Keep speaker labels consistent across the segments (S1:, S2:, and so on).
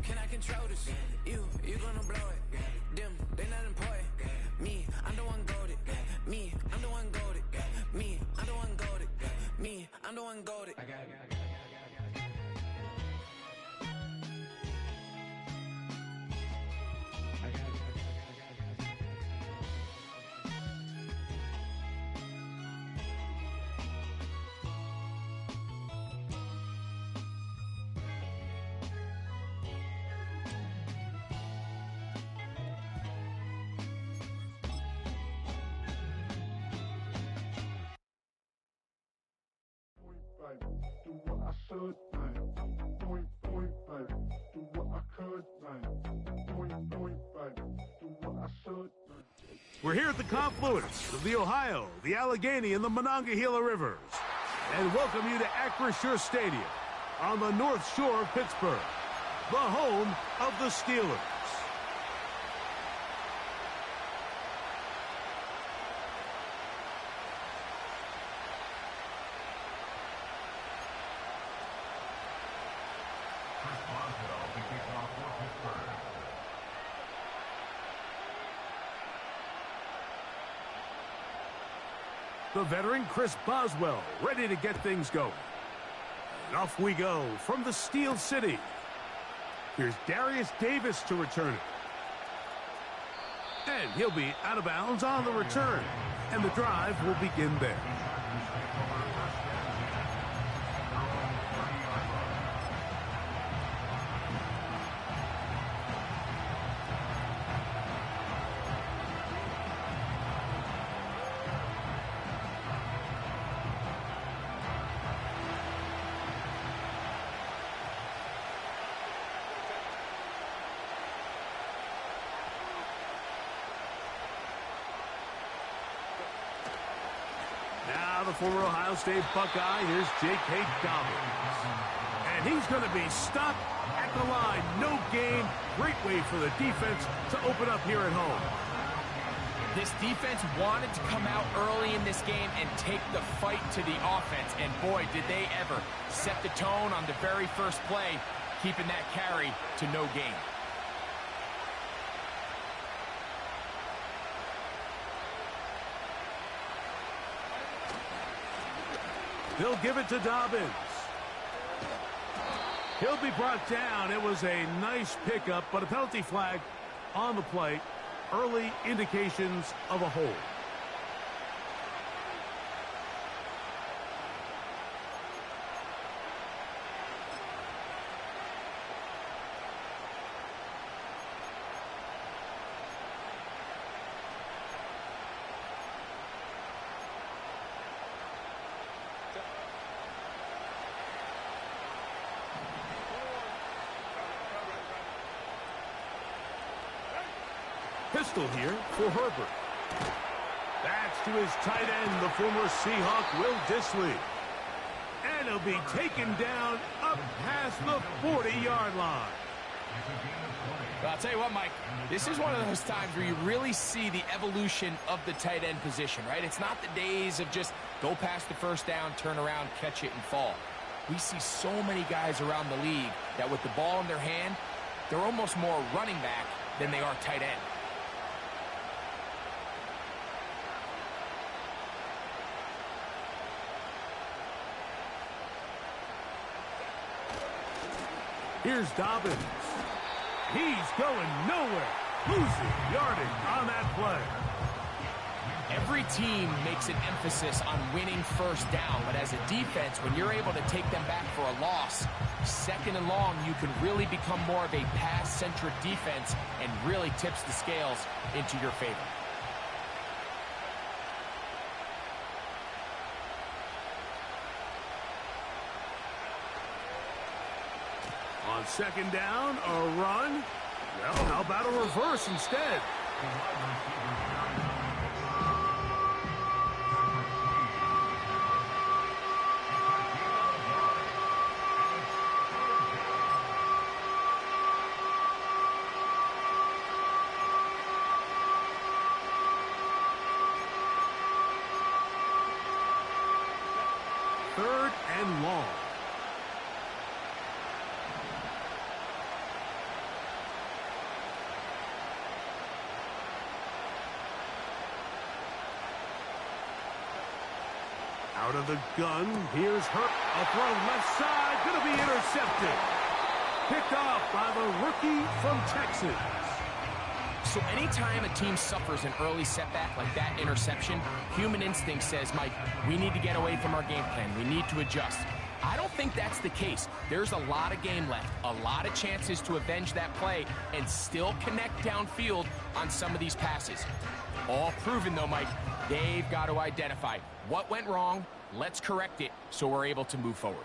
S1: Can I control this? You gonna blow it. Them, they not important. Me, I'm the one goaded. Me, I'm the one goaded. Me, I'm the one goaded. Me, I'm the one goaded. I got it.
S2: Do what I should, man. Point, baby. Do what I could, man. Point, baby. Do what I should, man.
S3: We're here at the confluence of the Ohio, the Allegheny, and the Monongahela Rivers, and welcome you to Acrisure Stadium on the North Shore of Pittsburgh, the home of the Steelers. The veteran Chris Boswell ready to get things going. And off we go from the Steel City. Here's Darius Davis to return it. And he'll be out of bounds on the return. And the drive will begin there. Now the former Ohio State Buckeye, here's J.K. Dobbins. And he's going to be stopped at the line. No gain. Great way for the defense to open up here at home.
S4: This defense wanted to come out early in this game and take the fight to the offense. And boy, did they ever set the tone on the very first play, keeping that carry to no gain.
S3: They'll give it to Dobbins. He'll be brought down. It was a nice pickup, but a penalty flag on the play. Early indications of a hold. Pistol here for Herbert. That's to his tight end, the former Seahawk, Will Dissly. And he'll be taken down up past the 40-yard line.
S4: Well, I'll tell you what, Mike, this is one of those times where you really see the evolution of the tight end position, right? It's not the days of just go past the first down, turn around, catch it, and fall. We see so many guys around the league that with the ball in their hand, they're almost more running back than they are tight end.
S3: Here's Dobbins. He's going nowhere. Losing yardage on that play.
S4: Every team makes an emphasis on winning first down, but as a defense, when you're able to take them back for a loss, second and long, you can really become more of a pass-centric defense and really tips the scales into your favor.
S3: On second down, a run. Well, how about a reverse instead? Third and long. Out of the gun, here's Hurt. A throw left side, gonna be intercepted. Picked off by the rookie from Texas.
S4: So anytime a team suffers an early setback like that interception, human instinct says, Mike, we need to get away from our game plan. We need to adjust. I don't think that's the case. There's a lot of game left, a lot of chances to avenge that play and still connect downfield on some of these passes. All proven, though, Mike, they've got to identify what went wrong, let's correct it so we're able to move forward.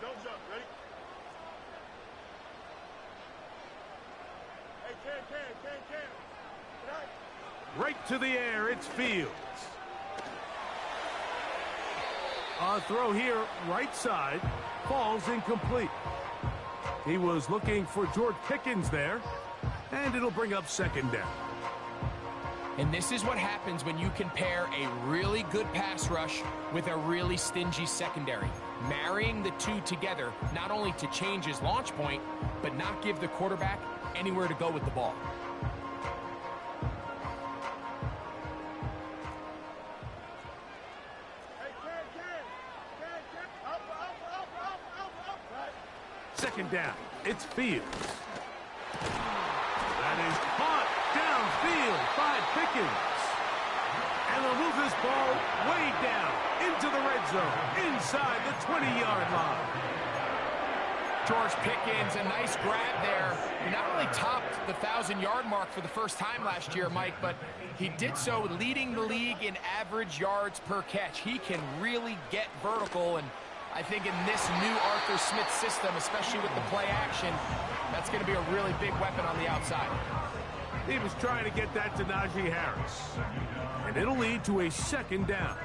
S2: Don't jump, ready? Hey, Ken.
S3: Right to the air, it's Fields. A throw here, right side, falls incomplete. He was looking for George Pickens there, and it'll bring up second down.
S4: And this is what happens when you can pair a really good pass rush with a really stingy secondary. Marrying the two together, not only to change his launch point, but not give the quarterback anywhere to go with the ball.
S3: Second down, it's Fields. That is caught downfield by Pickens. And they'll move this ball way down into the red zone, inside the 20-yard line.
S4: George Pickens, a nice grab there. He not only topped the 1,000-yard mark for the first time last year, Mike, but he did so leading the league in average yards per catch. He can really get vertical, and I think in this new Arthur Smith system, especially with the play action, that's going to be a really big weapon on the outside.
S3: He was trying to get that to Najee Harris. And it'll lead to a second down.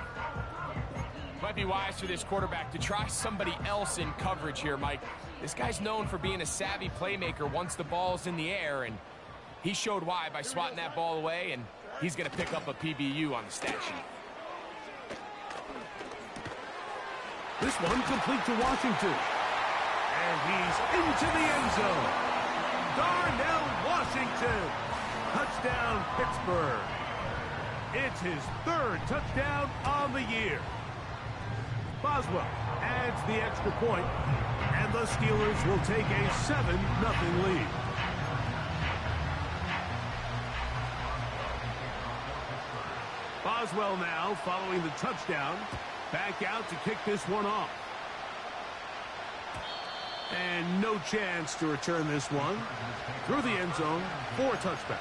S4: Might be wise for this quarterback to try somebody else in coverage here, Mike. This guy's known for being a savvy playmaker once the ball's in the air, and he showed why by swatting that ball away, and he's going to pick up a PBU on the stat sheet.
S3: This one complete to Washington. And he's into the end zone. Darnell Washington. Touchdown, Pittsburgh. It's his third touchdown on the year. Boswell adds the extra point, and the Steelers will take a 7-0 lead. Boswell now following the touchdown. Back out to kick this one off. And no chance to return this one through the end zone for a touchback.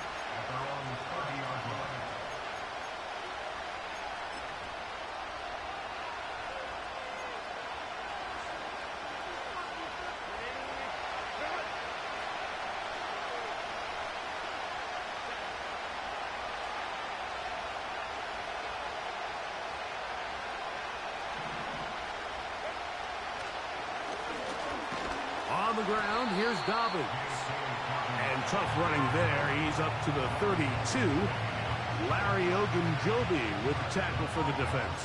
S3: On the ground, here's Dobbins. And tough running there. He's up to the 32. Larry Ogunjobi with the tackle for the defense.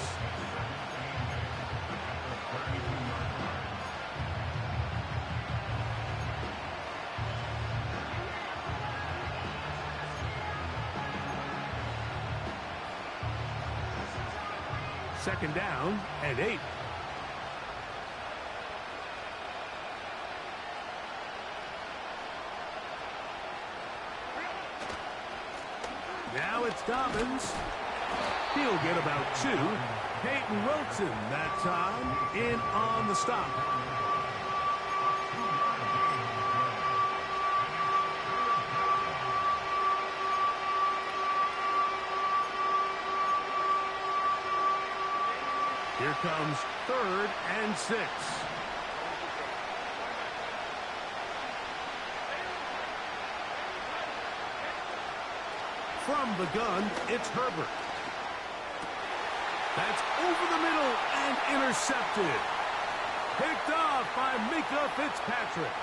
S3: Second down and 8. Now it's Dobbins. He'll get about 2. Peyton Wilson that time in on the stop. Here comes 3rd and 6. From the gun, it's Herbert. That's over the middle and intercepted. Picked off by Minkah Fitzpatrick.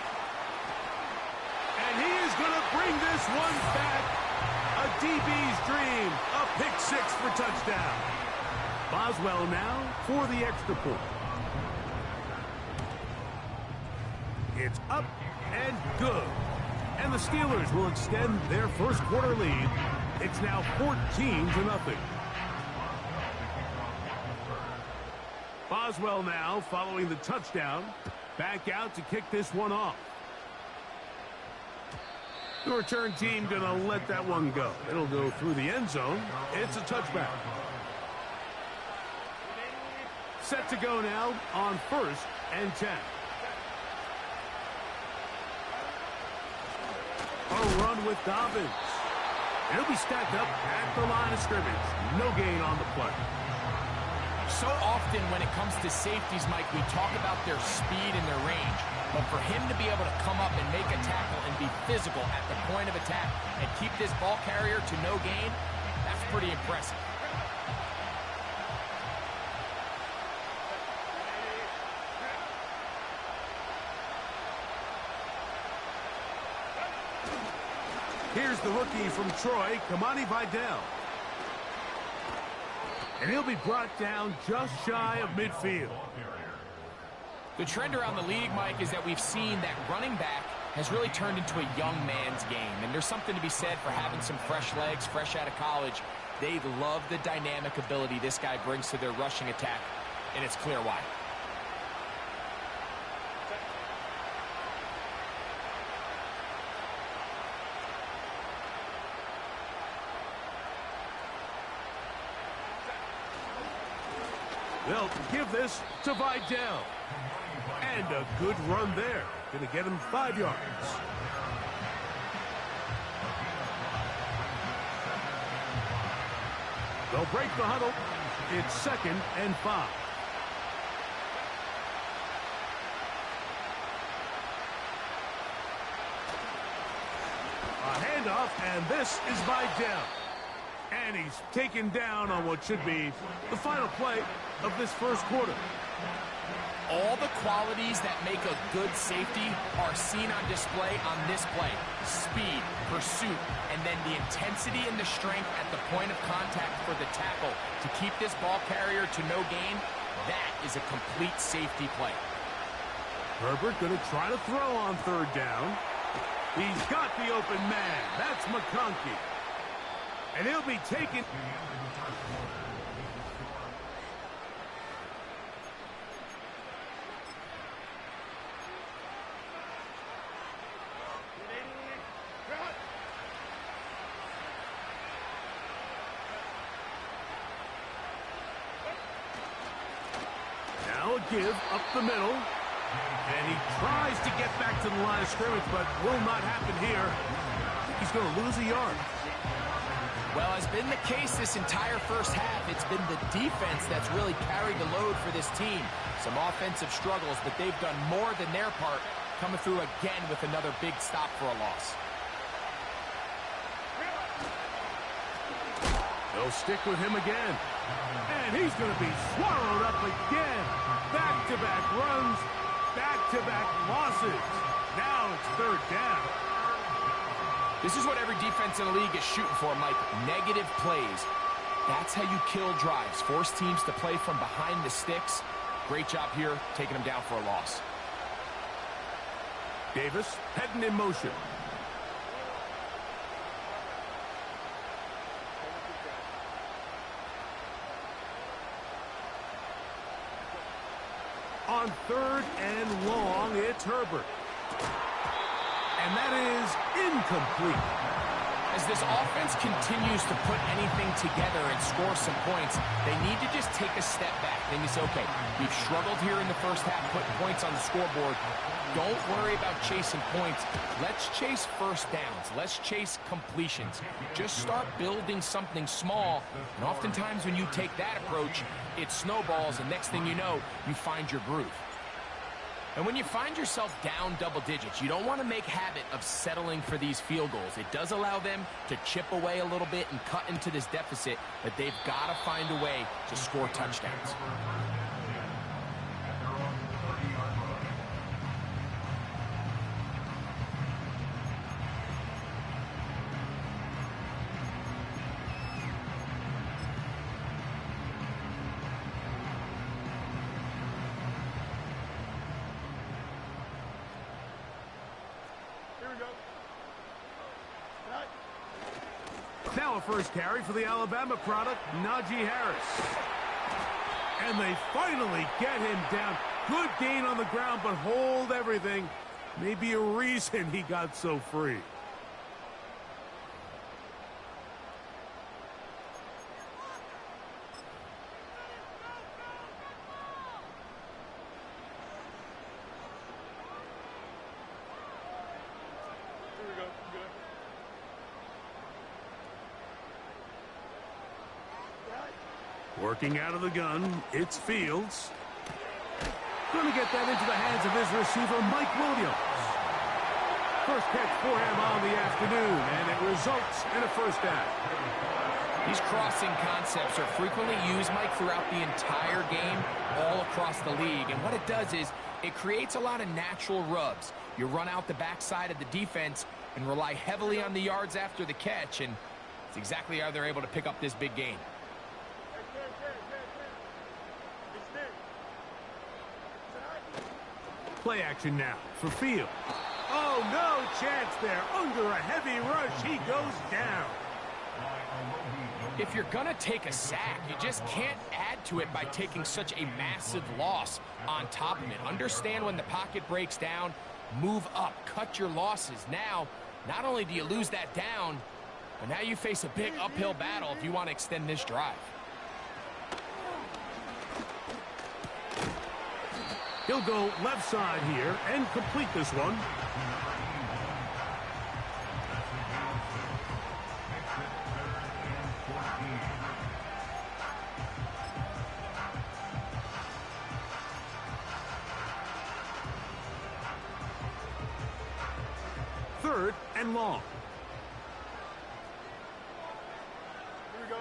S3: And he is going to bring this one back. A DB's dream. A pick 6 for touchdown. Boswell now for the extra point. It's up and good. And the Steelers will extend their first quarter lead. It's now 14-0. Boswell now following the touchdown. Back out to kick this one off. The return team going to let that one go. It'll go through the end zone. It's a touchback. Set to go now on 1st and 10. A run with Dobbins. He'll be stacked up at the line of scrimmage. No gain on the play.
S4: So often when it comes to safeties, Mike, we talk about their speed and their range. But for him to be able to come up and make a tackle and be physical at the point of attack and keep this ball carrier to no gain, that's pretty impressive.
S3: Here's the rookie from Troy, Kamani Vidal. And he'll be brought down just shy of midfield.
S4: The trend around the league, Mike, is that we've seen that running back has really turned into a young man's game. And there's something to be said for having some fresh legs, fresh out of college. They love the dynamic ability this guy brings to their rushing attack, and it's clear why.
S3: They'll give this to Vidal. And a good run there. Going to get him 5 yards. They'll break the huddle. It's 2nd and 5. A handoff, and this is Vidal. And he's taken down on what should be the final play of this first quarter.
S4: All the qualities that make a good safety are seen on display on this play. Speed, pursuit, and then the intensity and the strength at the point of contact for the tackle to keep this ball carrier to no gain. That is a complete safety play.
S3: Herbert going to try to throw on 3rd down. He's got the open man. That's McConkey. And he'll be taken. Now a give up the middle. And he tries to get back to the line of scrimmage, but will not happen here. He's going to lose a yard.
S4: Well, as been the case this entire first half, it's been the defense that's really carried the load for this team. Some offensive struggles, but they've done more than their part, coming through again with another big stop for a loss.
S3: They'll stick with him again. And he's going to be swallowed up again. Back-to-back runs, back-to-back losses. Now it's 3rd down.
S4: This is what every defense in the league is shooting for, Mike. Negative plays. That's how you kill drives. Force teams to play from behind the sticks. Great job here, taking them down for a loss.
S3: Davis heading in motion. On 3rd and long, it's Herbert. And that is incomplete.
S4: As this offense continues to put anything together and score some points, they need to just take a step back. Then you say, okay, we've struggled here in the first half, putting points on the scoreboard. Don't worry about chasing points. Let's chase first downs. Let's chase completions. Just start building something small. And oftentimes when you take that approach, it snowballs, and next thing you know, you find your groove. And when you find yourself down double digits, you don't want to make habit of settling for these field goals. It does allow them to chip away a little bit and cut into this deficit, but they've got to find a way to score touchdowns.
S3: Now a first carry for the Alabama product, Najee Harris. And they finally get him down. Good gain on the ground, but hold everything. Maybe a reason he got so free. Working out of the gun, it's Fields. Going to get that into the hands of his receiver, Mike Williams. First catch for him on the afternoon, and it results in a first down.
S4: These crossing concepts are frequently used, Mike, throughout the entire game, all across the league. And what it does is it creates a lot of natural rubs. You run out the backside of the defense and rely heavily on the yards after the catch, and it's exactly how they're able to pick up this big gain.
S3: Play action now for Fields. Oh, no chance there. Under a heavy rush, he goes down.
S4: If you're going to take a sack, you just can't add to it by taking such a massive loss on top of it. Understand when the pocket breaks down, move up, cut your losses. Now, not only do you lose that down, but now you face a big uphill battle if you want to extend this drive.
S3: He'll go left side here and complete this one. Third and long.
S2: Here we go.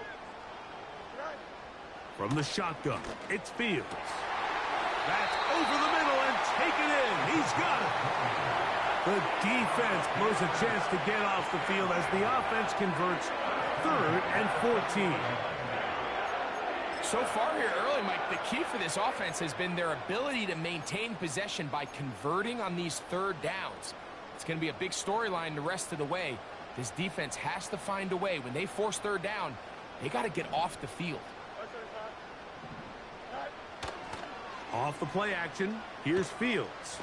S3: From the shotgun, it's Fields. That's over the middle and taken in. He's got it. The defense blows a chance to get off the field as the offense converts. 3rd and 14.
S4: So far here early, Mike, the key for this offense has been their ability to maintain possession by converting on these third downs. It's going to be a big storyline the rest of the way. This defense has to find a way. When they force third down, they got to get off the field.
S3: Off the play action, here's Fields.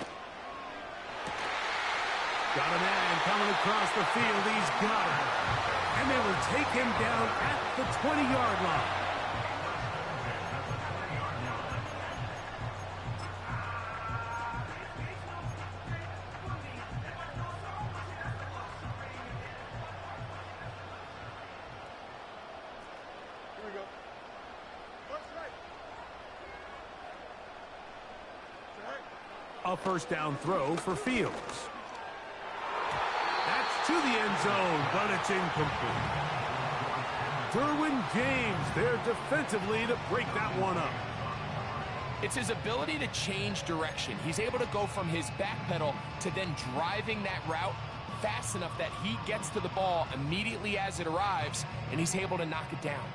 S3: Got a man coming across the field. He's got it. And they will take him down at the 20-yard line. A first down throw for Fields. That's to the end zone, but it's incomplete. Derwin James there defensively to break that one up.
S4: It's his ability to change direction. He's able to go from his back pedal to then driving that route fast enough that he gets to the ball immediately as it arrives, and he's able to knock it down.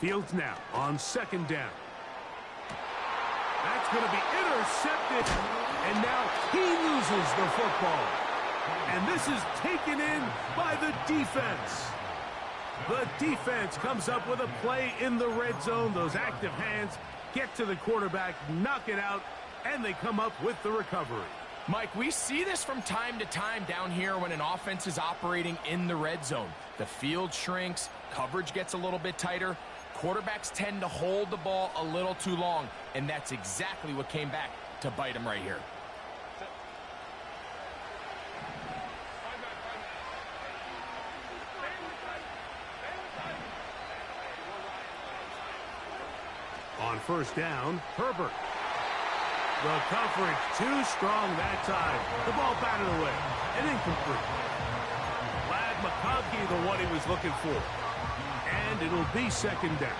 S3: Fields now on 2nd down. That's going to be intercepted. And now he loses the football. And this is taken in by the defense. The defense comes up with a play in the red zone. Those active hands get to the quarterback, knock it out, and they come up with the recovery.
S4: Mike, we see this from time to time down here when an offense is operating in the red zone. The field shrinks, coverage gets a little bit tighter. Quarterbacks tend to hold the ball a little too long, and that's exactly what came back to bite him right here.
S3: On first down, Herbert. The coverage too strong that time. The ball batted away and incomplete. Ladd McConkey, the one he was looking for. And it'll be 2nd down.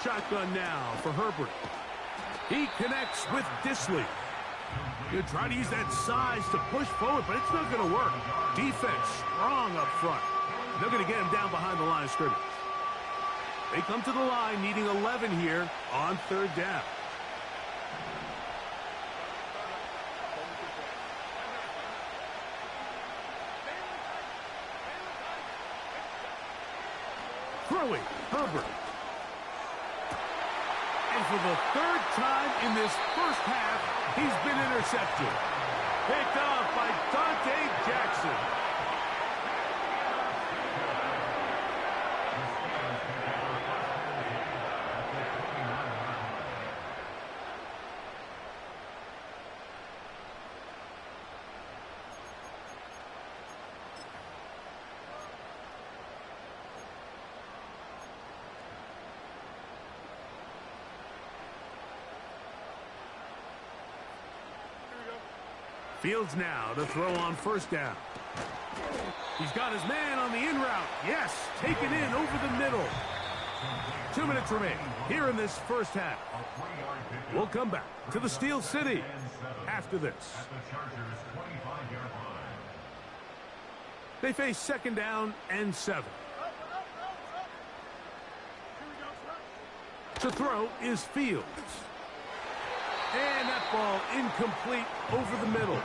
S3: Shotgun now for Herbert. He connects with Dissly. He'll try to use that size to push forward, but it's not going to work. Defense strong up front. They're going to get him down behind the line of scrimmage. They come to the line needing 11 here on third down. Throwing, Herbert. And for the third time in this first half, he's been intercepted. Picked off by Dante Jackson. Fields now to throw on first down. He's got his man on the in route. Yes, taken in over the middle. 2 minutes remain here in this first half. We'll come back to the Steel City after this. They face second down and 7. To throw is Fields. And that ball incomplete over the middle.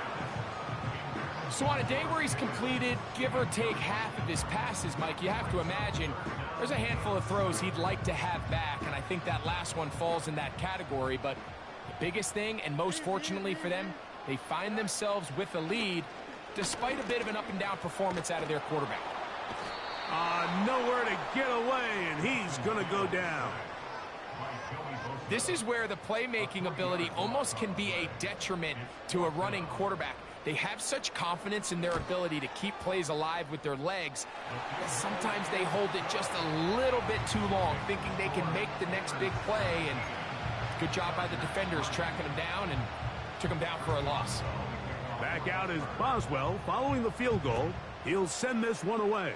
S4: So on a day where he's completed, give or take half of his passes, Mike, you have to imagine there's a handful of throws he'd like to have back, and I think that last one falls in that category. But the biggest thing, and most fortunately for them, they find themselves with a lead despite a bit of an up-and-down performance out of their quarterback.
S3: Nowhere to get away, and he's going to go down.
S4: This is where the playmaking ability almost can be a detriment to a running quarterback. They have such confidence in their ability to keep plays alive with their legs. Sometimes they hold it just a little bit too long, thinking they can make the next big play. And good job by the defenders tracking him down and took him down for a loss.
S3: Back out is Boswell following the field goal. He'll send this one away.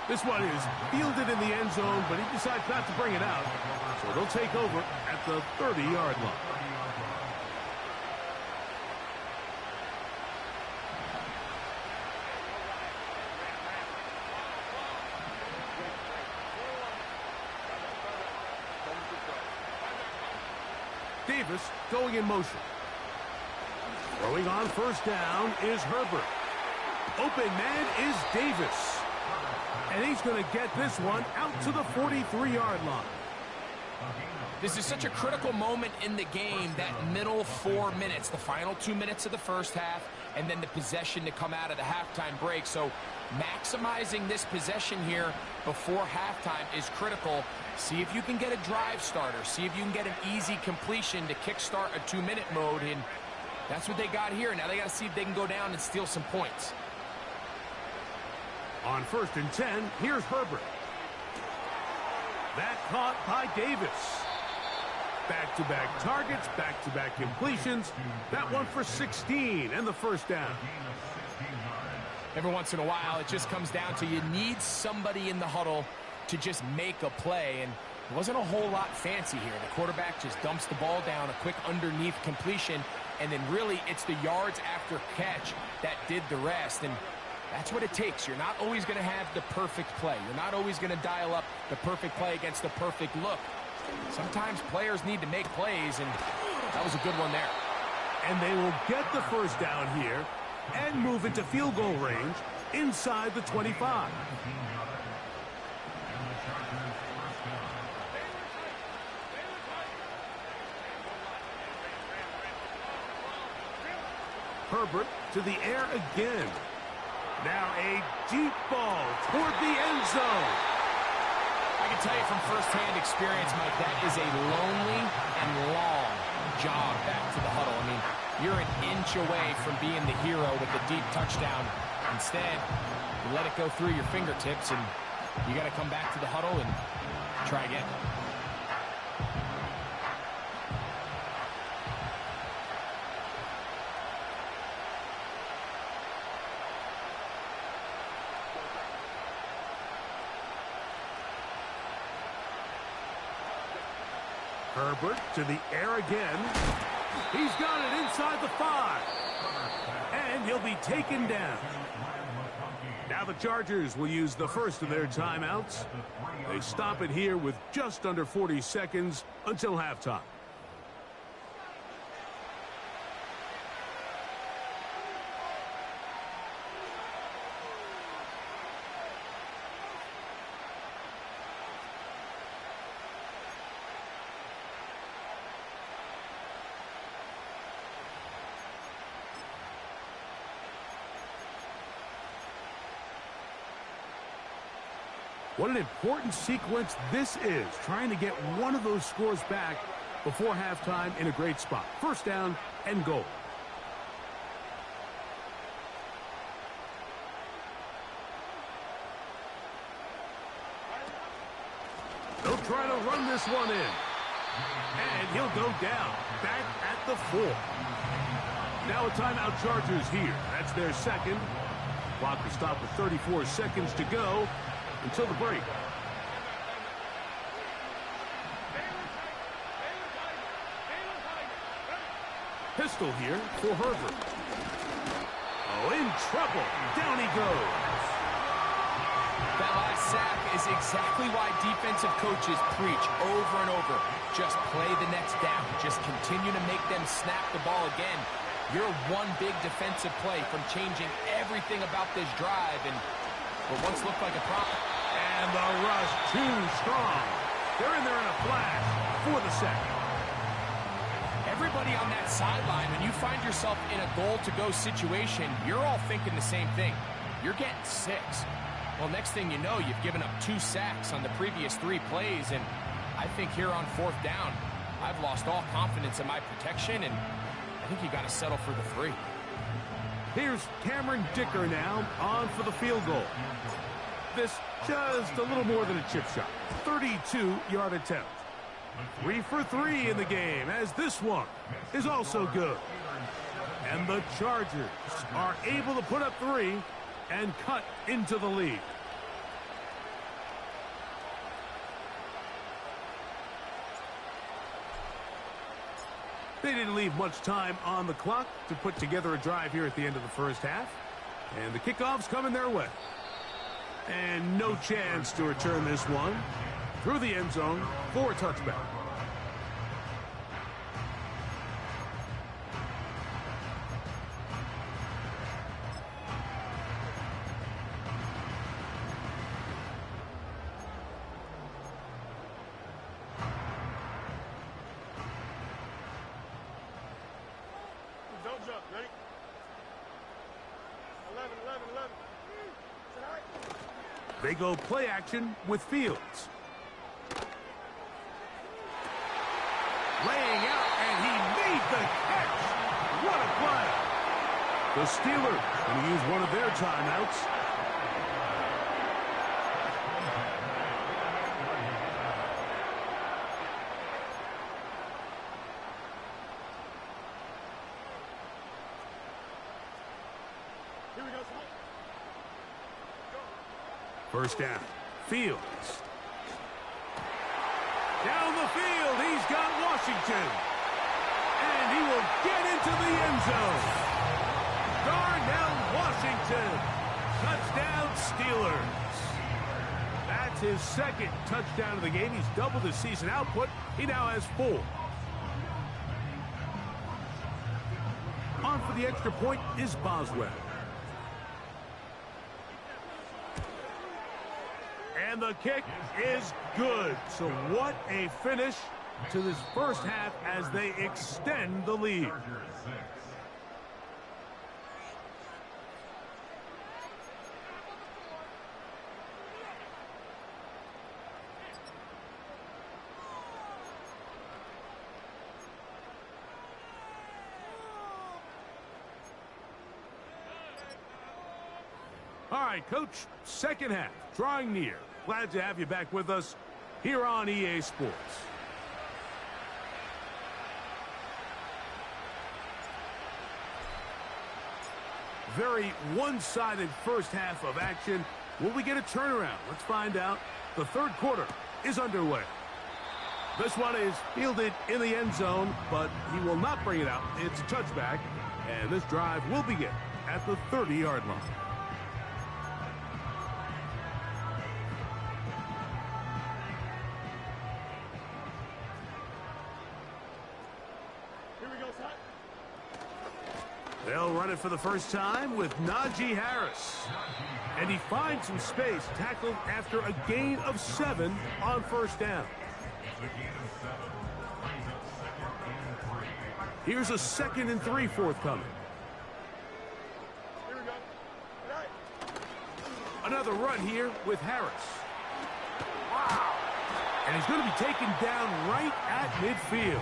S3: This one is fielded in the end zone, but he decides not to bring it out. So they'll take over at the 30-yard line. Davis going in motion. Throwing on first down is Herbert. Open man is Davis. And he's going to get this one out to the 43-yard line.
S4: This is such a critical moment in the game, that middle 4 minutes, the final 2 minutes of the first half, and then the possession to come out of the halftime break. So maximizing this possession here before halftime is critical. See if you can get a drive starter. See if you can get an easy completion to kickstart a 2-minute mode, and that's what they got here. Now they got to see if they can go down and steal some points.
S3: On 1st and 10, here's Herbert. That caught by Davis. Back-to-back targets, back-to-back completions. That one for 16 and the first down.
S4: Every once in a while, it just comes down to you need somebody in the huddle to just make a play, and it wasn't a whole lot fancy here. The quarterback just dumps the ball down, a quick underneath completion, and then really it's the yards after catch that did the rest. And that's what it takes. You're not always going to have the perfect play. You're not always going to dial up the perfect play against the perfect look. Sometimes players need to make plays, and that was a good one there.
S3: And they will get the first down here and move into field goal range inside the 25. Herbert to the air again. Now a deep ball toward the end zone.
S4: I can tell you from firsthand experience, Mike, that is a lonely and long jog back to the huddle. I mean, you're an inch away from being the hero with the deep touchdown. Instead, you let it go through your fingertips, and you got to come back to the huddle and try again.
S3: Herbert to the air again. He's got it inside the 5. And he'll be taken down. Now the Chargers will use the first of their timeouts. They stop it here with just under 40 seconds until halftime. What an important sequence this is, trying to get one of those scores back before halftime in a great spot. First down and goal. They'll try to run this one in. And he'll go down, back at the 4. Now a timeout Chargers here. That's their second. Clock will stop with 34 seconds to go until the break. Pistol here for Herbert. Oh, in trouble. Down he goes.
S4: That last sack is exactly why defensive coaches preach over and over. Just play the next down. Just continue to make them snap the ball again. You're one big defensive play from changing everything about this drive, and what once looked like a problem.
S3: And the rush too strong. They're in there in a flash for the sack.
S4: Everybody on that sideline, when you find yourself in a goal-to-go situation, you're all thinking the same thing. You're getting 6. Well, next thing you know, you've given up 2 sacks on the previous 3 plays, and I think here on 4th down, I've lost all confidence in my protection, and I think you got to settle for the 3.
S3: Here's Cameron Dicker now on for the field goal. This just a little more than a chip shot. 32-yard attempt. 3 for 3 in the game, as this one is also good. And the Chargers are able to put up 3 and cut into the lead. They didn't leave much time on the clock to put together a drive here at the end of the first half. And the kickoff's coming their way. And no chance to return this one through the end zone for a touchback.
S2: Don't jump, ready? 11, 11, 11.
S3: They go play action with Fields. Laying out, and he made the catch. What a play. The Steelers going to use one of their timeouts.
S2: Here we go.
S3: First down. Fields. Down the field, he's got Washington. And he will get into the end zone. Darnell Washington. Touchdown Steelers. That's his second touchdown of the game. He's doubled his season output. He now has 4. On for the extra point is Boswell. And the kick is good. So what a finish to this first half as they extend the lead. All right, Coach, second half, drawing near. Glad to have you back with us here on EA Sports. Very one-sided first half of action. Will we get a turnaround? Let's find out. The third quarter is underway. This one is fielded in the end zone, but he will not bring it out. It's a touchback, and this drive will begin at the 30-yard line. They'll run it for the first time with Najee Harris. And he finds some space, tackled after a gain of 7 on first down. Here's a 2nd and 3 forthcoming. Another run here with Harris. Wow. And he's going to be taken down right at midfield.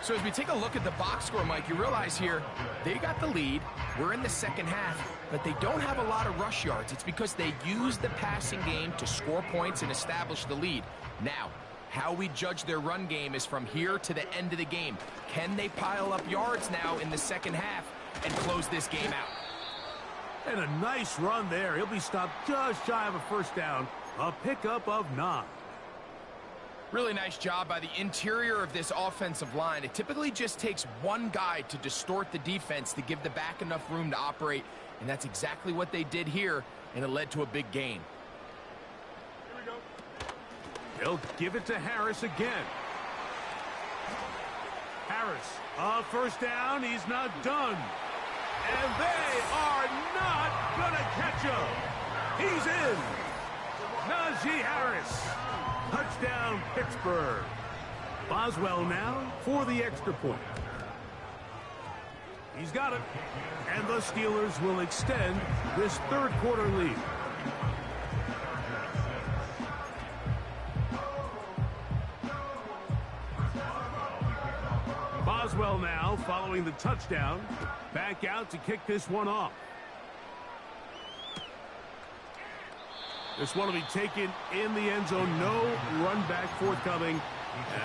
S4: So as we take a look at the box score, Mike, you realize here they got the lead. We're in the second half, but they don't have a lot of rush yards. It's because they use the passing game to score points and establish the lead. Now, how we judge their run game is from here to the end of the game. Can they pile up yards now in the second half and close this game out?
S3: And a nice run there. He'll be stopped just shy of a first down. A pickup of 9.
S4: Really nice job by the interior of this offensive line. It typically just takes one guy to distort the defense to give the back enough room to operate, and that's exactly what they did here, and it led to a big gain.
S3: Here we go. They'll give it to Harris again. Harris, first down. He's not done. And they are not going to catch him. He's in. Najee Harris. Touchdown, Pittsburgh. Boswell now for the extra point. He's got it. And the Steelers will extend this third quarter lead. Boswell now following the touchdown. Back out to kick this one off. This one will be taken in the end zone. No run back forthcoming.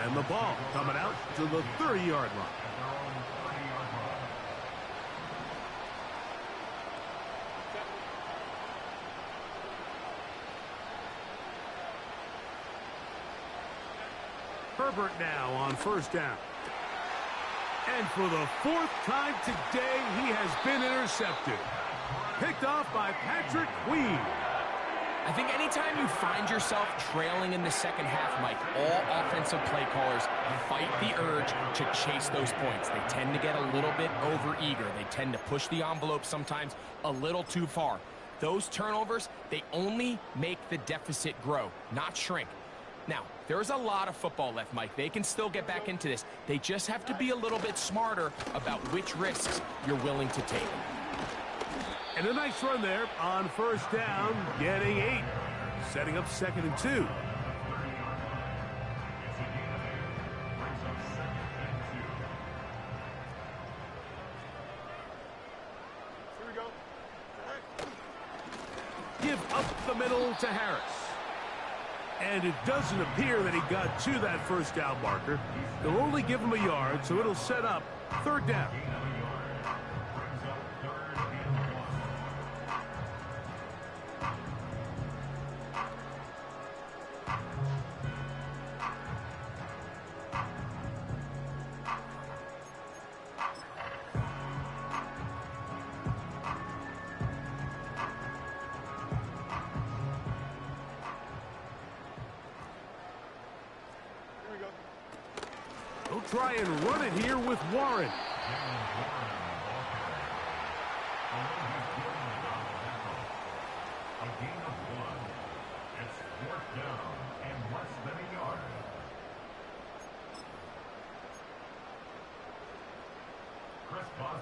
S3: And the ball coming out to the 30-yard line. Herbert now on first down. And for the 4th time today, he has been intercepted. Picked off by Patrick Queen.
S4: I think anytime you find yourself trailing in the second half, Mike, all offensive play callers fight the urge to chase those points. They tend to get a little bit overeager. They tend to push the envelope sometimes a little too far. Those turnovers, they only make the deficit grow, not shrink. Now, there's a lot of football left, Mike. They can still get back into this. They just have to be a little bit smarter about which risks you're willing to take.
S3: And a nice run there on first down, getting 8. Setting up 2nd and 2. Here we go. Give up the middle to Harris. And it doesn't appear that he got to that first down marker. They'll only give him a yard, so it'll set up 3rd down. They'll try and run it here with Warren.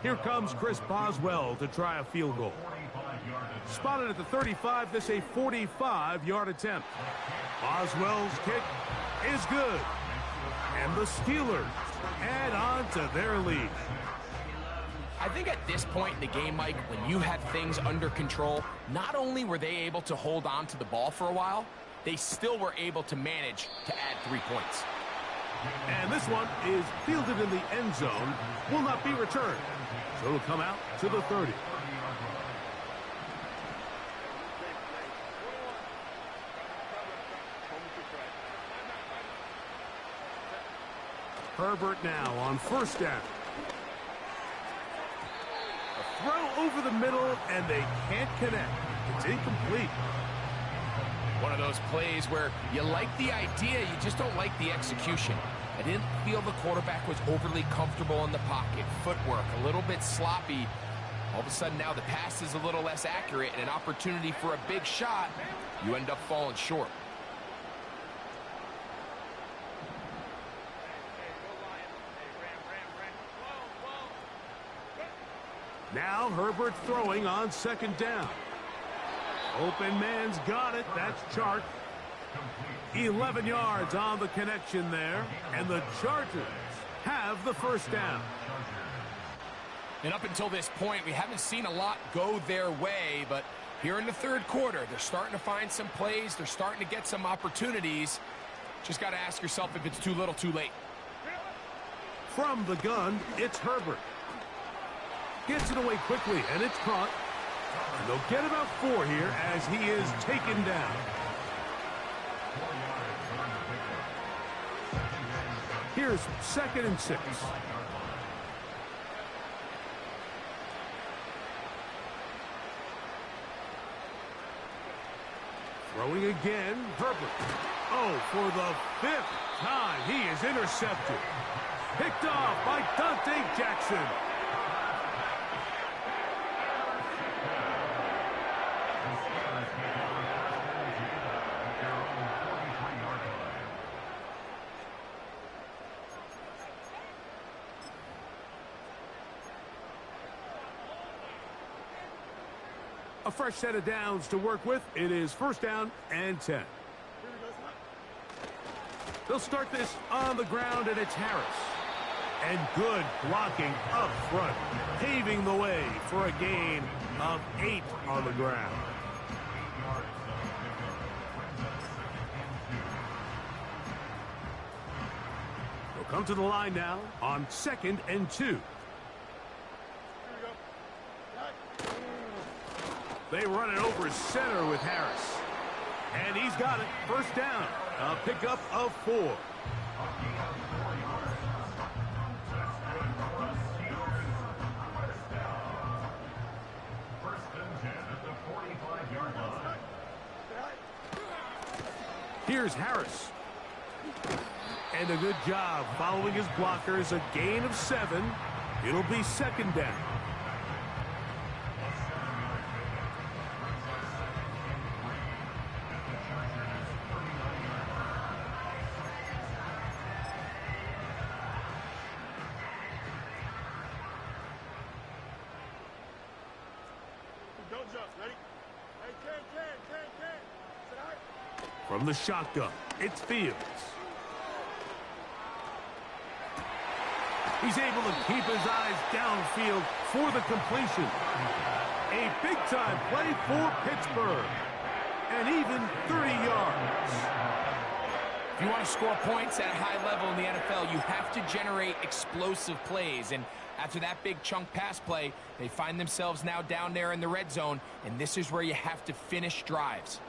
S3: Here comes Chris Boswell to try a field goal. Spotted at the 35, this a 45-yard attempt. Boswell's kick is good. And the Steelers add on to their lead.
S4: I think at this point in the game, Mike, when you had things under control, not only were they able to hold on to the ball for a while, they still were able to manage to add 3 points.
S3: And this one is fielded in the end zone, will not be returned. So it'll come out to the 30. Herbert now on first down. A throw over the middle, and they can't connect. It's incomplete.
S4: One of those plays where you like the idea, you just don't like the execution. I didn't feel the quarterback was overly comfortable in the pocket. Footwork a little bit sloppy. All of a sudden now the pass is a little less accurate and an opportunity for a big shot. You end up falling short.
S3: Now Herbert throwing on second down. Open man's got it. That's Chark. 11 yards on the connection there. And the Chargers have the first down.
S4: And up until this point, we haven't seen a lot go their way. But here in the third quarter, they're starting to find some plays. They're starting to get some opportunities. Just got to ask yourself if it's too little, too late.
S3: From the gun, it's Herbert. Gets it away quickly, and it's caught. And they'll get about 4 here as he is taken down. Here's 2nd and 6. Throwing again, Herbert. Oh, for the 5th time, he is intercepted. Picked off by Dante Jackson. A fresh set of downs to work with. It is first down and 10. They'll start this on the ground, and it's Harris. And good blocking up front, paving the way for a gain of 8 on the ground. They'll come to the line now on 2nd and 2. They run it over center with Harris. And he's got it. First down. A pickup of 4. Here's Harris. And a good job following his blockers. A gain of 7. It'll be 2nd down. From the shotgun, it's Fields. He's able to keep his eyes downfield for the completion. A big-time play for Pittsburgh. And even 30 yards.
S4: If you want to score points at a high level in the NFL, you have to generate explosive plays. And after that big chunk pass play, they find themselves now down there in the red zone. And this is where you have to finish drives.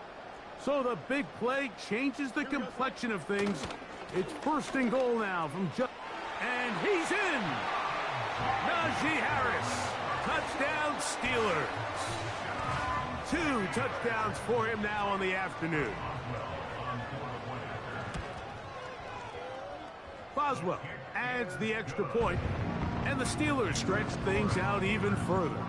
S3: So the big play changes the complexion of things. It's 1st and goal now from and he's in! Najee Harris. Touchdown Steelers. 2 touchdowns for him now on the afternoon. Boswell adds the extra point, and the Steelers stretch things out even further.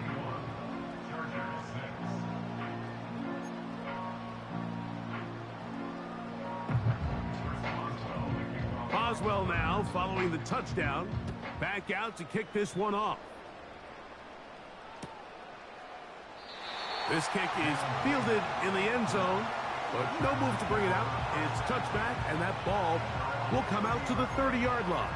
S3: Boswell now following the touchdown. Back out to kick this one off. This kick is fielded in the end zone, but no move to bring it out. It's touchback, and that ball will come out to the 30-yard line.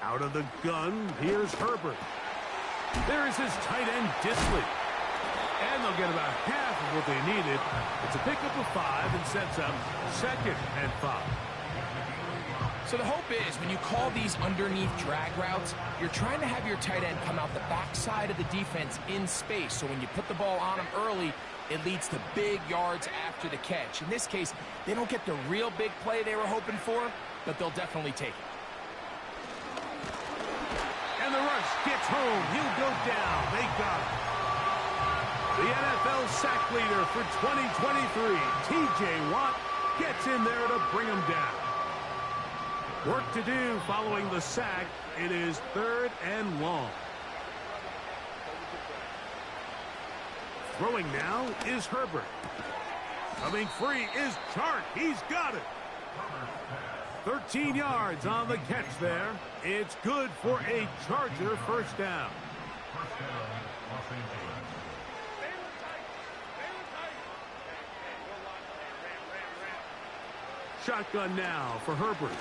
S3: Out of the gun, here's Herbert. There is his tight end, Disley. And they'll get about half of what they needed. It's a pickup of 5 and sets up 2nd and 5.
S4: So the hope is when you call these underneath drag routes, you're trying to have your tight end come out the backside of the defense in space. So when you put the ball on him early, it leads to big yards after the catch. In this case, they don't get the real big play they were hoping for, but they'll definitely take it.
S3: And the rush gets home. He'll go down. They got him. The NFL sack leader for 2023, T.J. Watt, gets in there to bring him down. Work to do following the sack. It is 3rd and long. Throwing now is Herbert. Coming free is Chark. He's got it. 13 yards on the catch there. It's good for a Charger first down. Shotgun now for Herbert.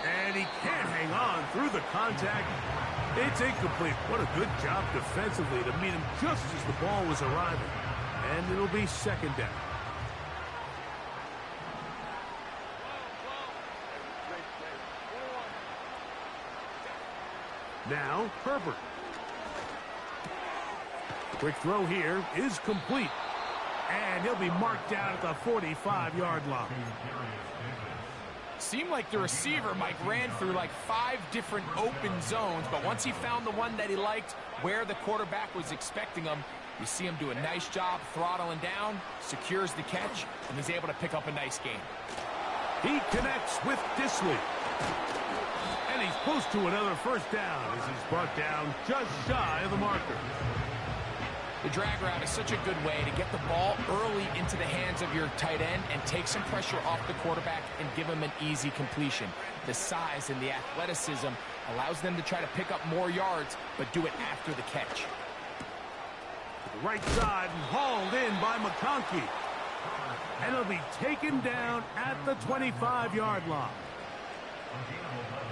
S3: And he can't hang on through the contact. It's incomplete. What a good job defensively to meet him just as the ball was arriving. And it'll be 2nd down. Now, Herbert. Quick throw here is complete. And he'll be marked down at the 45-yard line.
S4: Seemed like the receiver, Mike, ran through like 5 different open zones, but once he found the one that he liked where the quarterback was expecting him, you see him do a nice job throttling down, secures the catch, and he's able to pick up a nice gain.
S3: He connects with Dissly. And he's close to another first down as he's brought down just shy of the marker.
S4: The drag route is such a good way to get the ball early into the hands of your tight end and take some pressure off the quarterback and give him an easy completion. The size and the athleticism allows them to try to pick up more yards, but do it after the catch.
S3: To the right side and hauled in by McConkey. And he'll be taken down at the 25-yard line.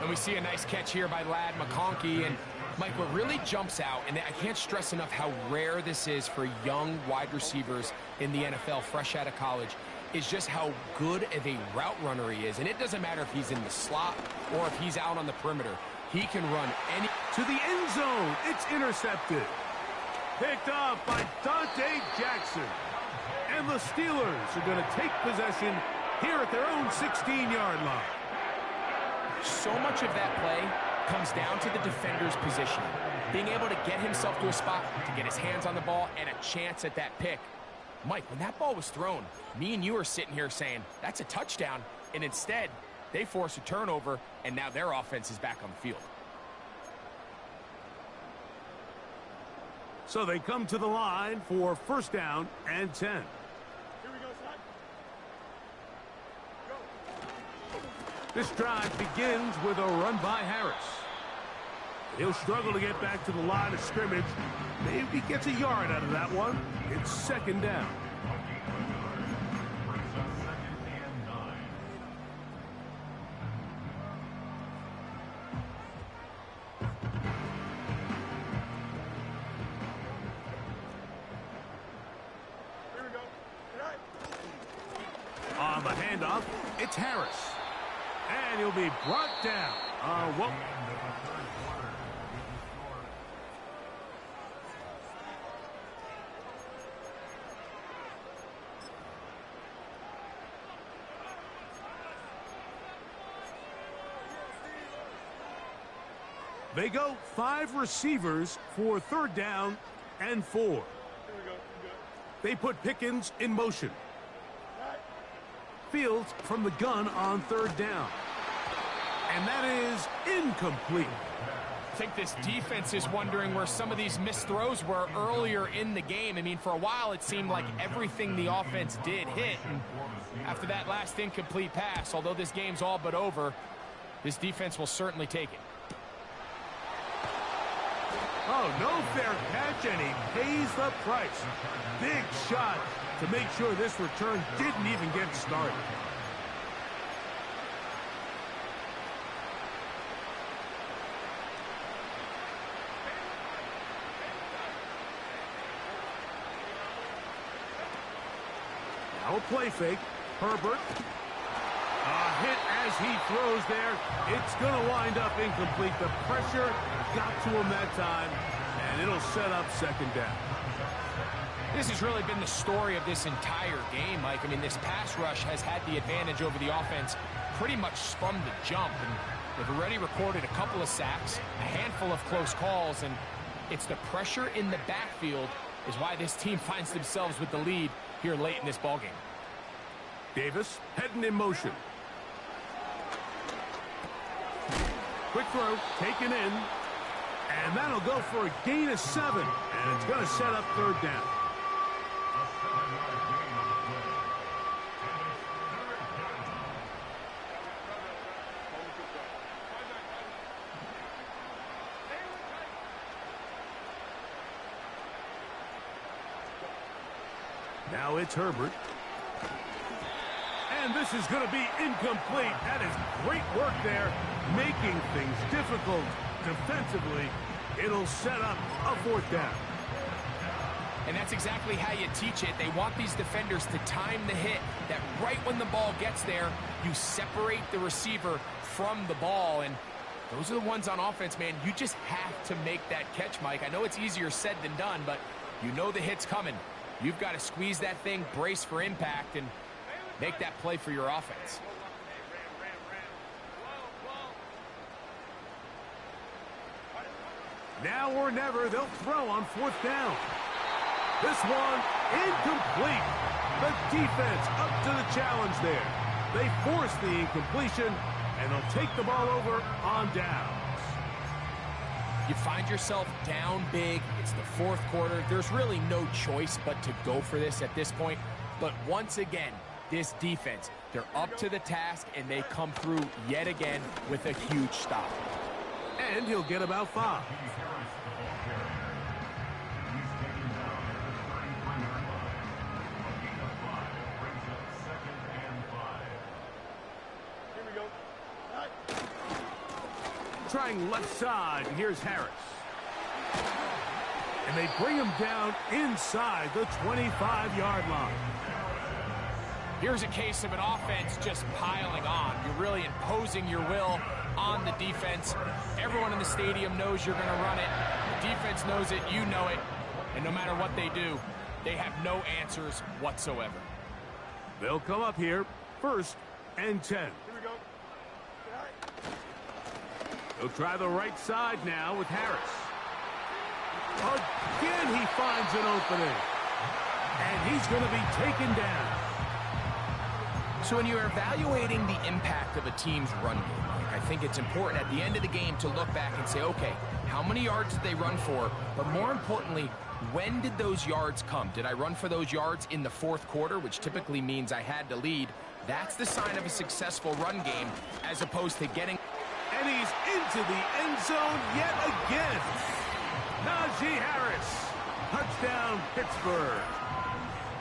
S4: And we see a nice catch here by Ladd McConkey. And Mike, what really jumps out, and I can't stress enough how rare this is for young wide receivers in the NFL fresh out of college, is just how good of a route runner he is. And it doesn't matter if he's in the slot or if he's out on the perimeter. He can run any...
S3: To the end zone. It's intercepted. Picked up by Dante Jackson. And the Steelers are going to take possession here at their own 16-yard line.
S4: So much of that play comes down to the defender's position. Being able to get himself to a spot, to get his hands on the ball, and a chance at that pick. Mike, when that ball was thrown, me and you are sitting here saying, that's a touchdown. And instead, they force a turnover, and now their offense is back on the field.
S3: So they come to the line for 1st down and 10.
S2: Here we go, son.
S3: This drive begins with a run by Harris. He'll struggle to get back to the line of scrimmage. Maybe gets a yard out of that one. It's 2nd down.
S2: Here we go.
S3: On the handoff, it's Harris. And he'll be brought down. They go 5 receivers for 3rd down and 4.
S2: Here we go.
S3: They put Pickens in motion. Fields from the gun on 3rd down. And that is incomplete.
S4: I think this defense is wondering where some of these missed throws were earlier in the game. I mean, for a while, it seemed like everything the offense did hit. And after that last incomplete pass, although this game's all but over, this defense will certainly take it.
S3: Oh, no fair catch, and he pays the price. Big shot to make sure this return didn't even get started. Now a play fake. Herbert. Hit as he throws there. It's going to wind up incomplete. The pressure got to him that time, and it'll set up second down.
S4: This has really been the story of this entire game, Mike. I mean, this pass rush has had the advantage over the offense pretty much from the jump, and they've already recorded a couple of sacks, a handful of close calls, and it's the pressure in the backfield is why this team finds themselves with the lead here late in this ballgame.
S3: Davis heading in motion. Quick throw, taken in, and that'll go for a gain of 7, and it's going to set up third down. Now it's Herbert. And this is going to be incomplete. That is great work there, making things difficult defensively. It'll set up a fourth down.
S4: And that's exactly how you teach it. They want these defenders to time the hit, that right when the ball gets there, you separate the receiver from the ball. And those are the ones on offense, man. You just have to make that catch, Mike. I know it's easier said than done, but you know the hit's coming. You've got to squeeze that thing, brace for impact, and make that play for your offense.
S3: Now or never, they'll throw on fourth down. This one, incomplete. The defense up to the challenge there. They force the incompletion, and they'll take the ball over on downs.
S4: You find yourself down big. It's the fourth quarter. There's really no choice but to go for this at this point. But once again, this defense, they're up to the task, and they come through yet again with a huge stop.
S3: And he'll get about 5. Trying left side, and here's Harris. And they bring him down inside the 25-yard line.
S4: Here's a case of an offense just piling on. You're really imposing your will on the defense. Everyone in the stadium knows you're going to run it. The defense knows it, you know it. And no matter what they do, they have no answers whatsoever.
S3: They'll come up here, 1st and 10. He'll try the right side now with Harris. Again, he finds an opening. And he's going to be taken down.
S4: So when you're evaluating the impact of a team's run game, I think it's important at the end of the game to look back and say, okay, how many yards did they run for? But more importantly, when did those yards come? Did I run for those yards in the fourth quarter, which typically means I had to lead? That's the sign of a successful run game, as opposed to getting...
S3: And he's into the end zone yet again. Najee Harris. Touchdown, Pittsburgh.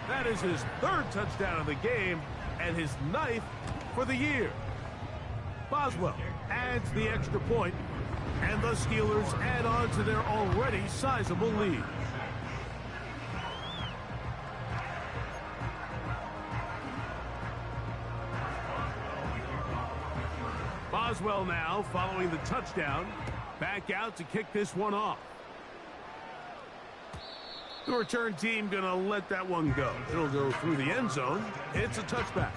S3: That is his 3rd touchdown of the game and his 9th for the year. Boswell adds the extra point, and the Steelers add on to their already sizable lead. Boswell now, following the touchdown, back out to kick this one off. The return team going to let that one go. It'll go through the end zone. It's a touchback.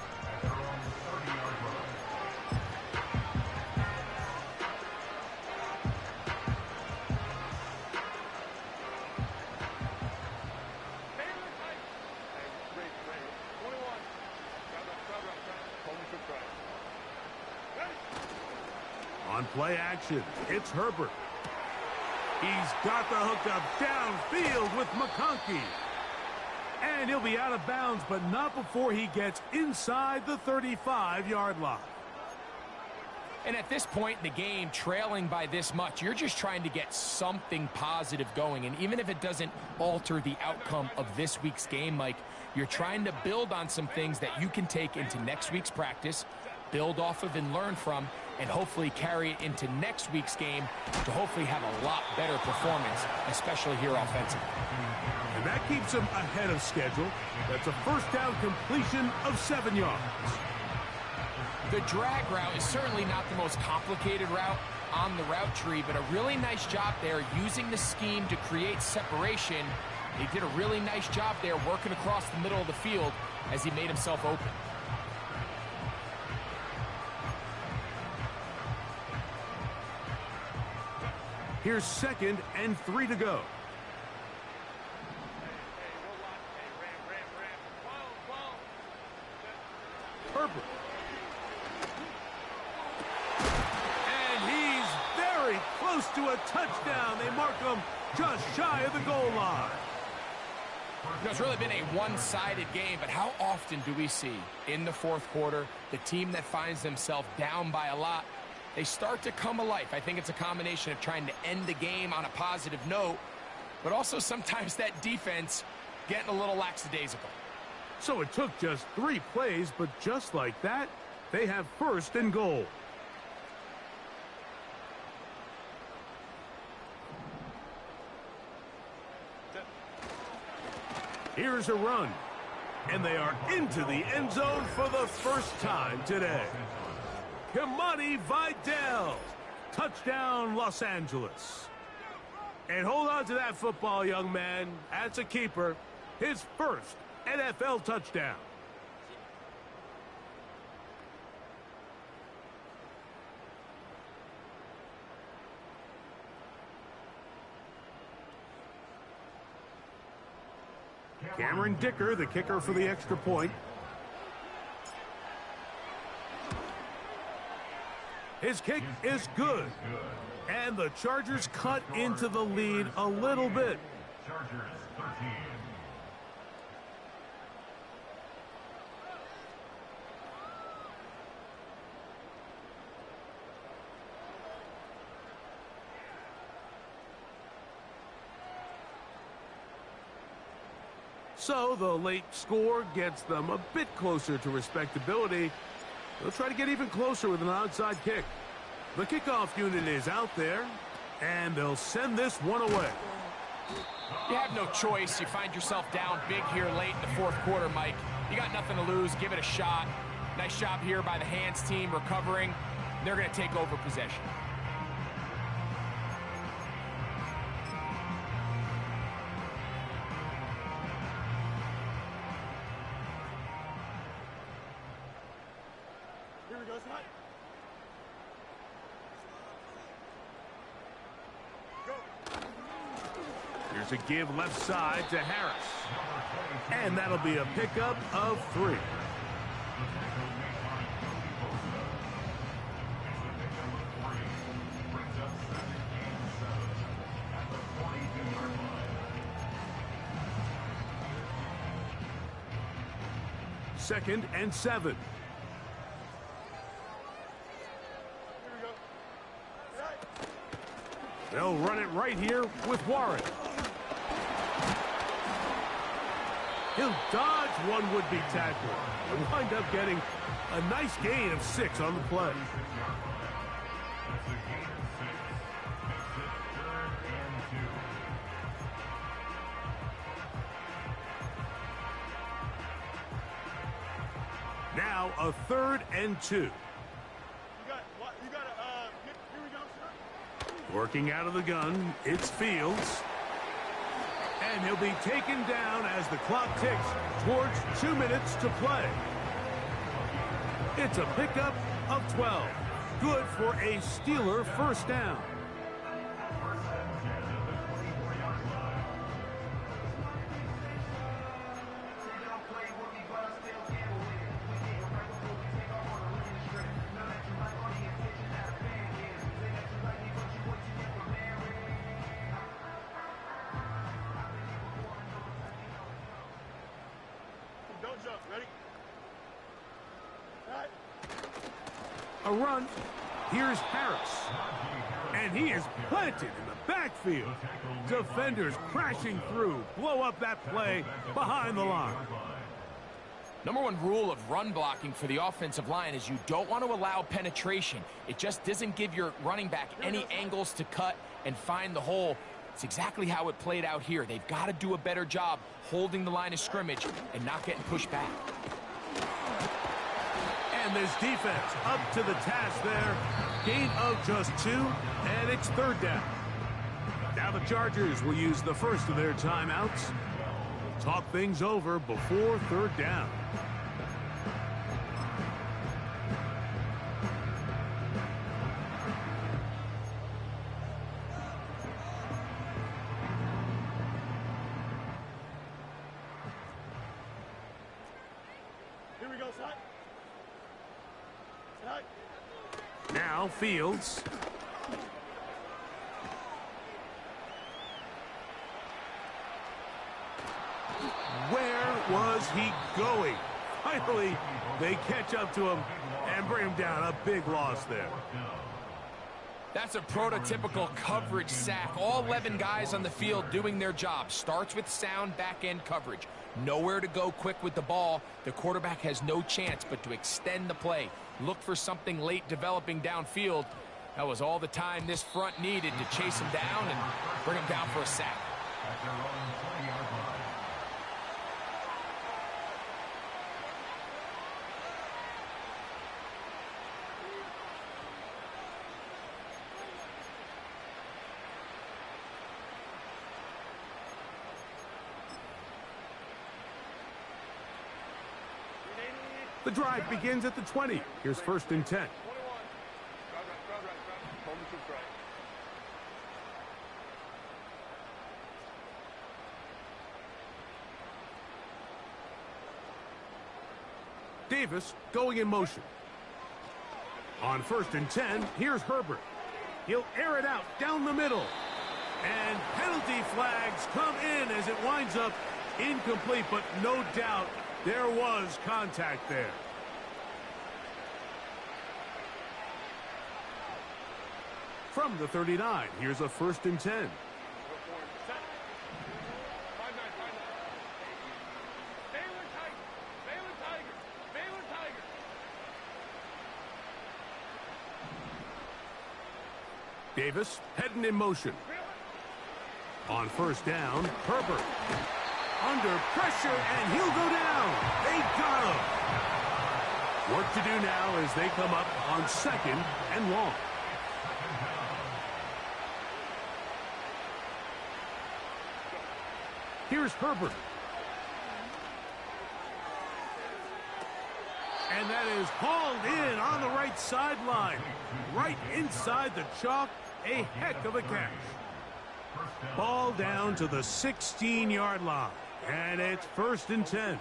S3: On play action, it's Herbert. He's got the hookup downfield with McConkey. And he'll be out of bounds, but not before he gets inside the 35-yard line.
S4: And at this point in the game, trailing by this much, you're just trying to get something positive going. And even if it doesn't alter the outcome of this week's game, Mike, you're trying to build on some things that you can take into next week's practice, build off of and learn from, and hopefully carry it into next week's game to hopefully have a lot better performance, especially here offensively.
S3: And that keeps him ahead of schedule. That's a first down completion of 7 yards.
S4: The drag route is certainly not the most complicated route on the route tree, but a really nice job there using the scheme to create separation. He did a really nice job there working across the middle of the field as he made himself open.
S3: Here's 2nd and 3 to go. Herbert. And he's very close to a touchdown. They mark him just shy of the goal line.
S4: You know, it's really been a one-sided game, but how often do we see in the fourth quarter the team that finds themselves down by a lot, they start to come alive? I think it's a combination of trying to end the game on a positive note, but also sometimes that defense getting a little lackadaisical.
S3: So it took just 3 plays, but just like that, they have 1st and goal. Here's a run, and they are into the end zone for the first time today. Kimani Vidal, touchdown Los Angeles. And hold on to that football, young man. That's a keeper. His first NFL touchdown. Cameron Dicker, the kicker for the extra point. His kick is good. And the Chargers cut into the lead a little bit.
S2: Chargers 13.
S3: So the late score gets them a bit closer to respectability. They'll try to get even closer with an onside kick. The kickoff unit is out there, and they'll send this one away.
S4: You have no choice. You find yourself down big here late in the fourth quarter, Mike. You got nothing to lose. Give it a shot. Nice job here by the hands team recovering. They're going to take over possession.
S3: Here's a give left side to Harris. And that'll be a pickup of 3. Second and 7. They'll run it right here with Warren. He'll dodge one would-be tackler and wind up getting a nice gain of 6 on the play. Now a 3rd and 2. Working out of the gun, it's Fields. And he'll be taken down as the clock ticks towards 2 minutes to play. It's a pickup of 12. Good for a Steeler first down. A run. Here's Harris. And he is planted in the backfield. Defenders crashing through. Blow up that play behind the line.
S4: Number 1 rule of run blocking for the offensive line is you don't want to allow penetration. It just doesn't give your running back any angles to cut and find the hole. It's exactly how it played out here. They've got to do a better job holding the line of scrimmage and not getting pushed back.
S3: And this defense up to the task there. Gain of just 2, and it's third down. Now the Chargers will use the first of their timeouts. Talk things over before third down.
S5: Here we go, Slide.
S3: Now Fields. Where was he going? Finally, they catch up to him and bring him down. A big loss there.
S4: That's a prototypical coverage sack. All 11 guys on the field doing their job. Starts with sound back-end coverage. Nowhere to go quick with the ball. The quarterback has no chance but to extend the play. Look for something late developing downfield. That was all the time this front needed to chase him down and bring him down for a sack.
S3: The drive begins at the 20. Here's first and 10. Davis going in motion. On first and 10, here's Herbert. He'll air it out down the middle. And penalty flags come in as it winds up incomplete, but no doubt there was contact there. From the 39, here's a first and 10. Davis heading in motion. On first down, Herbert. Under pressure, and he'll go down. They got him. Work to do now as they come up on second and long. Here's Herbert. And that is hauled in on the right sideline. Right inside the chalk. A heck of a catch. Ball down to the 16-yard line. And it's first and 10.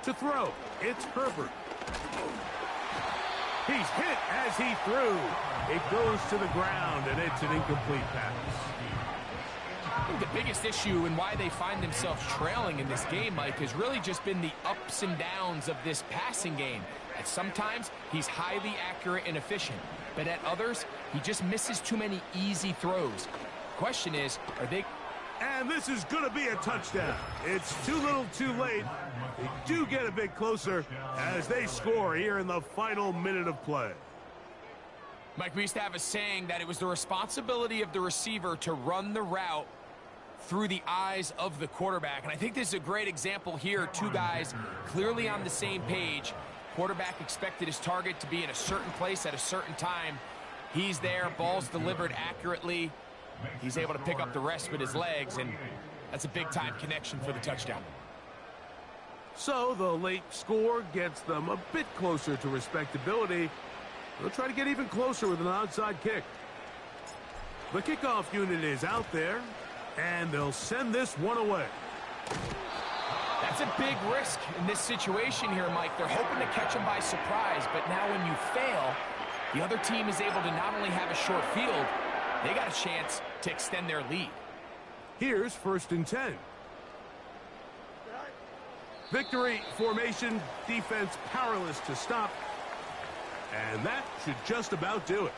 S3: To throw, it's Herbert. He's hit as he threw. It goes to the ground, and it's an incomplete pass.
S4: I think the biggest issue and why they find themselves trailing in this game, Mike, has really just been the ups and downs of this passing game. At sometimes, he's highly accurate and efficient, but at others, he just misses too many easy throws. Question is, are they...
S3: And this is going to be a touchdown. It's too little too late. They do get a bit closer as they score here in the final minute of play.
S4: Mike, we used to have a saying that it was the responsibility of the receiver to run the route through the eyes of the quarterback. And I think this is a great example here. Two guys clearly on the same page. Quarterback expected his target to be in a certain place at a certain time. He's there, ball's delivered accurately. He's able to pick up the rest with his legs, and that's a big-time connection for the touchdown.
S3: So the late score gets them a bit closer to respectability. They'll try to get even closer with an onside kick. The kickoff unit is out there, and they'll send this one away.
S4: That's a big risk in this situation here, Mike. They're hoping to catch him by surprise, but now when you fail, the other team is able to not only have a short field, they got a chance to extend their lead.
S3: Here's first and 10. Victory formation, defense powerless to stop. And that should just about do it.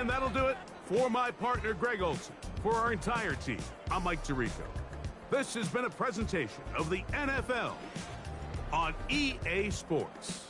S3: And that'll do it for my partner, Greg Olson. For our entire team, I'm Mike Tirico. This has been a presentation of the NFL on EA Sports.